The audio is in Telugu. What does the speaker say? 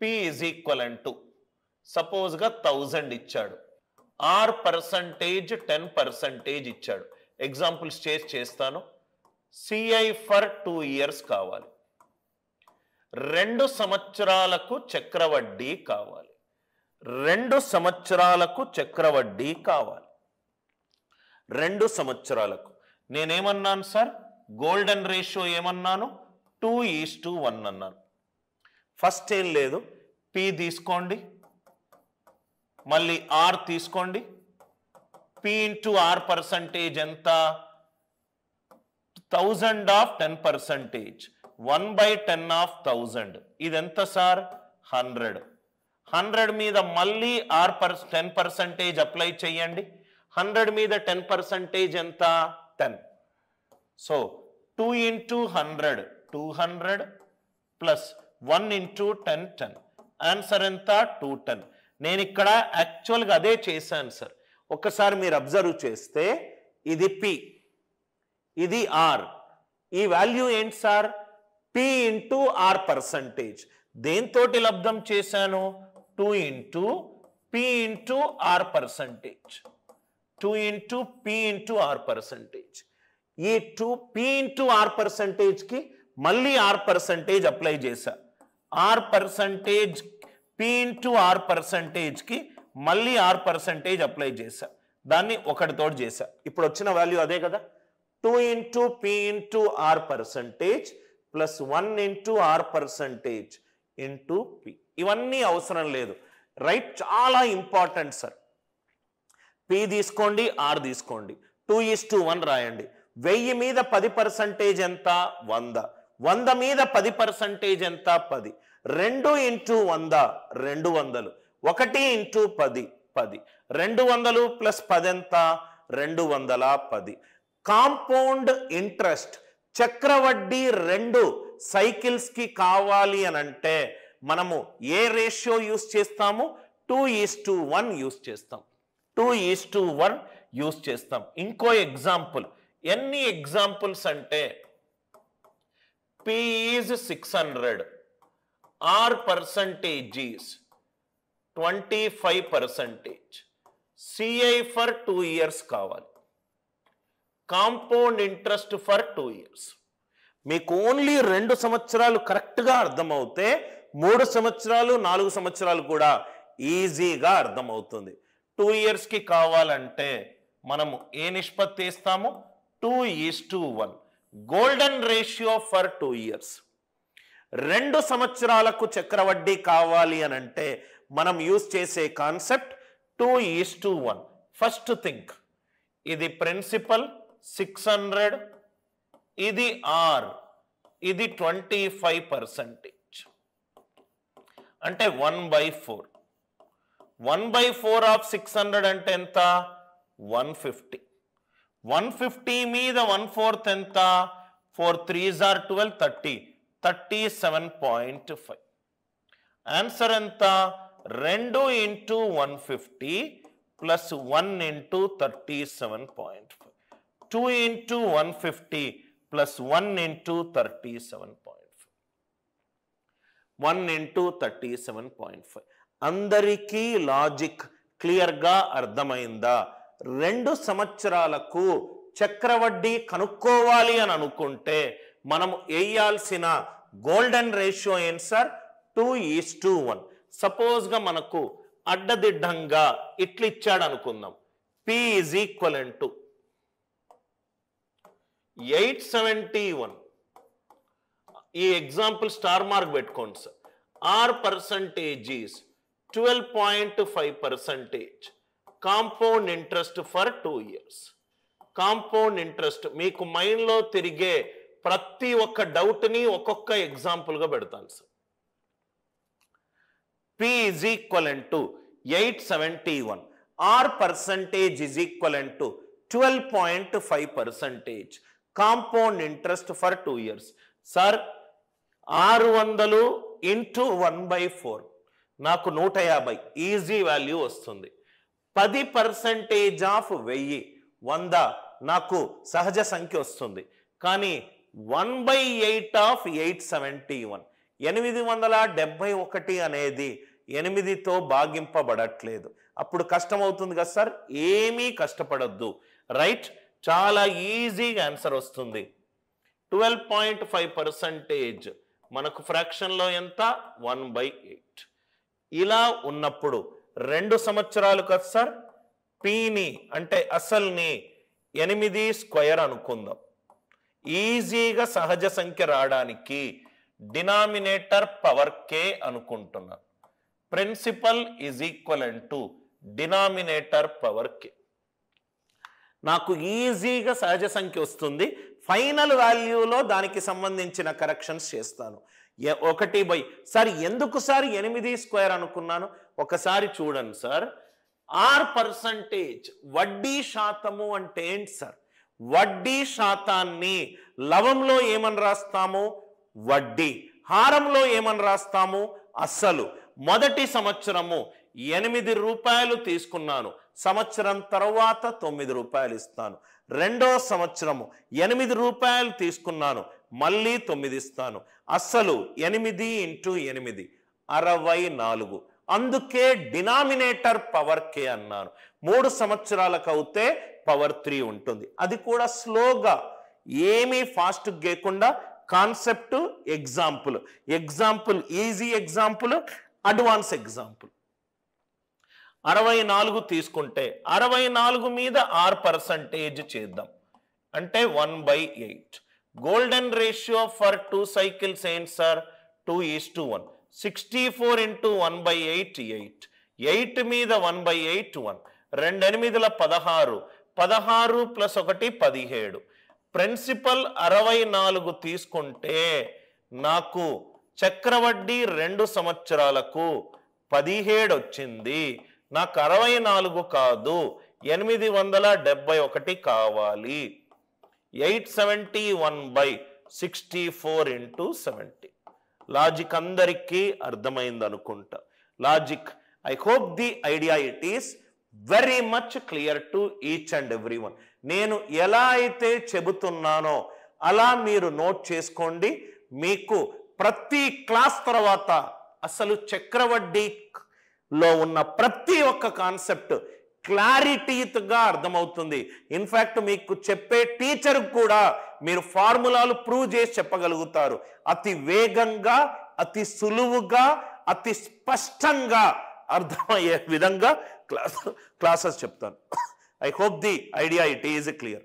P is equivalent to, suppose గా 1000 ఇచ్చాడు, R percentage 10% ఇచ్చాడు. ఎగ్జాంపుల్స్ చేస్తాను. CI ఫర్ 2 years కావాలి, 2 సంవత్సరాలకు చక్రవడ్డీ కావాలి, 2 సంవత్సరాలకు చక్రవడ్డీ కావాలి, 2 సంవత్సరాలకు. నేనేమన్నాను సార్? గోల్డెన్ రేషియో ఏమన్నాను? 2:1 అన్నాను. ఫస్ట్ ఏం లేదు, P తీసుకోండి, మళ్ళీ R తీసుకోండి. P ఇంటూ R పర్సంటేజ్ ఎంత? 1000 ఆఫ్ 10%, 1/10 ఆఫ్ 1000. ఇది ఎంత సార్? 100. 100 మీద మళ్ళీ R 10% అప్లై చేయండి. 100 మీద 10% ఎంత? 10. So 2 into 100 200 plus 1 into 10 10. Answer ఎంత? 210. నేను ఇక్కడ యాక్చువల్గా అదే చేశాను సార్. ఒక్కసారి మీరు అబ్జర్వ్ చేస్తే ఇది P, ఇది R. ఈ వాల్యూ ఏంటి sir? P into R percentage. దేంతోటి లబ్ధం చేశాను? 2 into P into R percentage, 2 into P into R percentage. ఈ 2P ఇంటూ R పర్సంటేజ్కి మళ్ళీ R పర్సంటేజ్ అప్లై చేశా. R percentage P into R పర్సంటేజ్కి మళ్ళీ R పర్సంటేజ్ అప్లై చేశా. దాన్ని ఒకటితోటి చేశా. ఇప్పుడు వచ్చిన వాల్యూ అదే కదా, 2 into P into R percentage plus 1 into R percentage into P. ఇవన్నీ అవసరం లేదు, రైట్? చాలా ఇంపార్టెంట్ సార్. P తీసుకోండి, R తీసుకోండి, 2:1 రాయండి. 1000 మీద 10% ఎంత? 100. 100 మీద 10% ఎంత? 10. 2 ఇంటూ 100 200. 1 ఇంటూ 10 10. 200 ప్లస్ 10 ఎంత? 210. కాంపౌండ్ ఇంట్రెస్ట్ చక్రవడ్డీ 2 సైకిల్స్కి కావాలి అని అంటే మనము ఏ రేషియో యూస్ చేస్తాము? 2:1 యూస్ చేస్తాం. 2:1 యూస్ చేస్తాం. ఇంకో ఎగ్జాంపుల్. ఎన్ని ఎగ్జాంపుల్స్ అంటే P is 600, R percentage is 25%, CI for 2 years కావాలి, కాంపౌండ్ ఇంట్రెస్ట్ ఫర్ 2 years. మీకు ఓన్లీ 2 సంవత్సరాలు కరెక్ట్గా అర్థమవుతే 3 సంవత్సరాలు 4 సంవత్సరాలు కూడా ఈజీగా అర్థమవుతుంది. 2 yearsకి కావాలంటే మనము ఏ నిష్పత్తి ఇస్తాము? 2:1. Golden ratio for 2 years. 2 సంవత్సరాలకు చక్రవడ్డీ కావాలి అని అంటే మనం యూజ్ చేసే కాన్సెప్ట్ 2:1. ఫస్ట్ థింక్, ఇది ప్రిన్సిపల్ 600, ఇది R, ఇది 25%, అంటే 1/4. 1/4 ఆఫ్ 600 అంటే ఎంత? 150. 150 మీద 1/4 ఎంత? 4 3s are 12, 30, 37.5. ఆన్సర్ ఎంత? 2 into 150 plus 1 into 37.5. 2 into 150 plus 1 into 37.5. 1 into 37.5. అందరికీ లాజిక్ క్లియర్గా అర్థమైందా? 2 సంవత్సరాలకు చక్రవడ్డీ కనుక్కోవాలి అని అనుకుంటే మనం వేయాల్సిన గోల్డెన్ రేషియో ఏంటి సార్? 2:1. సపోజ్గా మనకు అడ్డదిడ్డంగా ఇట్లా ఇచ్చాడు అనుకుందాం. P is equivalent to 871. ఈ ఎగ్జాంపుల్ స్టార్ మార్క్ పెట్టుకోండి sir. R percentage is 12.5%, compound interest for 2 years. Compound interest మీకు మైండ్లో తిరిగే ప్రతి ఒక్క డౌట్ని ఒక్కొక్క ఎగ్జాంపుల్గా పెడతాను sir. P is equivalent to 871. R percentage is equivalent to 12.5%, compound interest for 2 years. Sir 600 into 1/4 నాకు 150 ఈజీ వాల్యూ వస్తుంది. 10% ఆఫ్ 1000 100 నాకు సహజ సంఖ్య వస్తుంది. కానీ 1/8 ఆఫ్ 871 871 అనేది 8తో భాగింపబడట్లేదు. అప్పుడు కష్టమవుతుంది కదా సార్, ఏమీ కష్టపడద్దు, రైట్? చాలా ఈజీగా ఆన్సర్ వస్తుంది. 12.5% మనకు ఫ్రాక్షన్లో ఎంత? 1/8. ఇలా ఉన్నప్పుడు 2 సంవత్సరాలు కదా సార్, పీని అంటే అసల్ని 8 స్క్వేర్ అనుకుందాం. ఈజీగా సహజ సంఖ్య రావడానికి డినామినేటర్ పవర్ కే అనుకుంటున్నాను. Principal is equivalent to denominator power K. నాకు ఈజీగా సహజ సంఖ్య వస్తుంది. ఫైనల్ వాల్యూలో దానికి సంబంధించిన కరెక్షన్స్ చేస్తాను. 1/, సార్ ఎందుకు సార్ 8 స్క్వేర్ అనుకున్నాను? ఒకసారి చూడండి సార్. R%, వడ్డీ శాతము అంటే ఏంటి సార్? వడ్డీ శాతాన్ని లవంలో ఏమని రాస్తాము? వడ్డీ. హారంలో ఏమని రాస్తాము? అసలు. మొదటి సంవత్సరము 8 రూపాయలు తీసుకున్నాను, సంవత్సరం తర్వాత 9 రూపాయలు ఇస్తాను. రెండో సంవత్సరము 8 రూపాయలు తీసుకున్నాను, మళ్ళీ 9 ఇస్తాను. అసలు 8 × 8 64. అందుకే డినామినేటర్ పవర్ కే అన్నాను. 3 సంవత్సరాలకు అవుతే పవర్ 3 ఉంటుంది. అది కూడా స్లోగా, ఏమీ ఫాస్ట్ గేయకుండా. Concept, example. Easy example, advance example. 64 తీసుకుంటే 64 మీద R% చేద్దాం, అంటే 1/8. గోల్డెన్ రేషియో ఫర్ 2 సైకిల్స్ ఏంటి సార్? 2:1. 64 × 1/8 8. 8 మీద 1/8 1. 2 8 16. 16 + 1 17. ప్రిన్సిపల్ 64 తీసుకుంటే నాకు చక్రవడ్డీ 2 సంవత్సరాలకు 17 వచ్చింది. నాకు 64 కాదు, 871 కావాలి. 871/64 × 70. లాజిక్ అందరికీ అర్థమైంది అనుకుంటా. Logic, I hope the idea it is very much clear to each and every one. నేను ఎలా అయితే చెబుతున్నానో అలా మీరు నోట్ చేసుకోండి. మీకు ప్రతి క్లాస్ తర్వాత అసలు చక్రవడ్డీలో ఉన్న ప్రతి ఒక్క కాన్సెప్ట్ క్లారిటీగా అర్థమవుతుంది. ఇన్ఫాక్ట్ మీకు చెప్పే టీచర్ కూడా మీరు ఫార్ములాలు ప్రూవ్ చేసి చెప్పగలుగుతారు. అతి వేగంగా, అతి సులువుగా, అతి స్పష్టంగా అర్థమయ్యే విధంగా క్లాసెస్ చెప్తాను. I hope the idea it is clear.